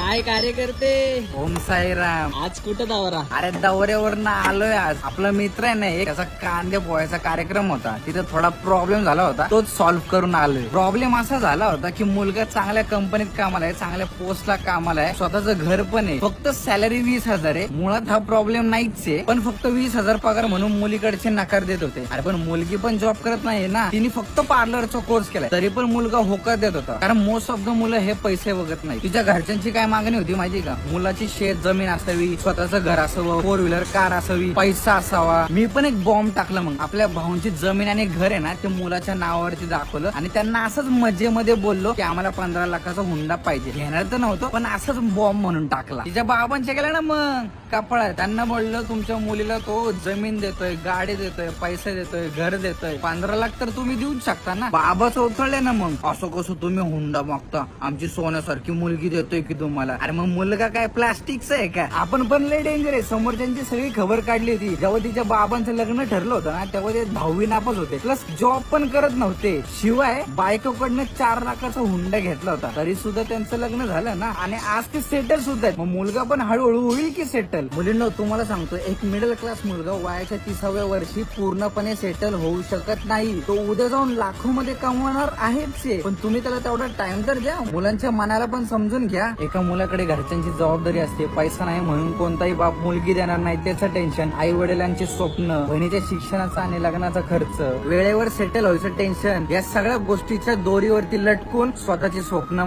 काय कार्यकर्ते. ओम साईराम. आज कुठं दावरा? अरे दौऱ्यावरनं आलोय आज. आपला मित्र आहे ना एक, त्याचा कांदे पोहायचा कार्यक्रम होता, तिथे थोडा प्रॉब्लेम झाला होता, तोच सॉल्व्ह करून आलोय. प्रॉब्लेम असा झाला होता की मुलगा चांगल्या कंपनीत कामाला आहे, चांगल्या पोस्टला कामाला आहे, स्वतःचं घर पण आहे, फक्त सॅलरी 20,000 आहे. मुळात हा प्रॉब्लेम नाहीच आहे, पण फक्त 20,000 पगार म्हणून मुलीकडचे नकार देत होते. अरे पण मुलगी पण जॉब करत नाही ना, तिने फक्त पार्लरचा कोर्स केलाय, तरी पण मुलगा होकार देत होता. कारण मोस्ट ऑफ द मुलं हे पैसे बघत नाही. तिच्या घरच्यांची काय मागणी होती माहिती का? मुलाची शेत जमीन असावी, स्वतःचं घर असावं, 4 व्हीलर कार असावी, पैसा असावा. मी पण एक बॉम्ब टाकला. मग आपल्या भाऊंची जमीन आणि घर आहे ना, ते मुलाच्या नावावरती दाखवलं आणि त्यांना असंच मजेमध्ये बोललो की आम्हाला 15 लाखाचा हुंडा पाहिजे. घेणार तर नव्हतं, पण असंच बॉम्ब म्हणून टाकला. तिच्या बाबांच्या गेला ना मग कपडा. त्यांना बोललो तुमच्या मुलीला तो जमीन देतोय, गाडी देतोय, पैसे देतोय, घर देतोय, 15 लाख तर तुम्ही देऊच शकता ना. बाबाच उचलले ना मग, असं कसं तुम्ही हुंडा मागता, आमची सोन्यासारखी मुलगी देतोय की तुम्हाला. अरे मग मुलगा काय प्लास्टिकचा आहे का? आपण पण लय डेंजर आहे. समोरच्यांची सगळी खबर काढली होती. जेव्हा तिच्या बाबांचं लग्न ठरलं होतं ना, तेव्हा ते 10वी नापास होते, प्लस जॉब पण करत नव्हते. शिवाय बायकोकडनं 4 लाखाचा हुंडा घेतला होता, तरी सुद्धा त्यांचं लग्न झालं ना, आणि आज ते सेटल सुद्धा आहेत. मग मुलगा पण हळूहळू होईल की सेटल. मुलींना तुम्हाला सांगतो, एक मिडल क्लास मुलगा वयाच्या 30व्या वर्षी पूर्णपणे सेटल होऊ शकत नाही. तो उद्या जाऊन लाखोमध्ये कमवणार आहेच, पण तुम्ही त्याला तेवढा टाइम तर द्या. मुलांच्या मनाला पण समजून घ्या. एका मुलाकडे घरच्यांची जबाबदारी असते. पैसा नाही म्हणून कोणताही बाप मुलगी देणार नाही, त्याचं टेन्शन. आई वडिलांची स्वप्न, बहिणीच्या शिक्षणाचा आणि लग्नाचा खर्च, वेळेवर सेटल व्हायचं टेन्शन, या सगळ्या गोष्टीच्या दोरीवरती लटकून स्वतःची स्वप्न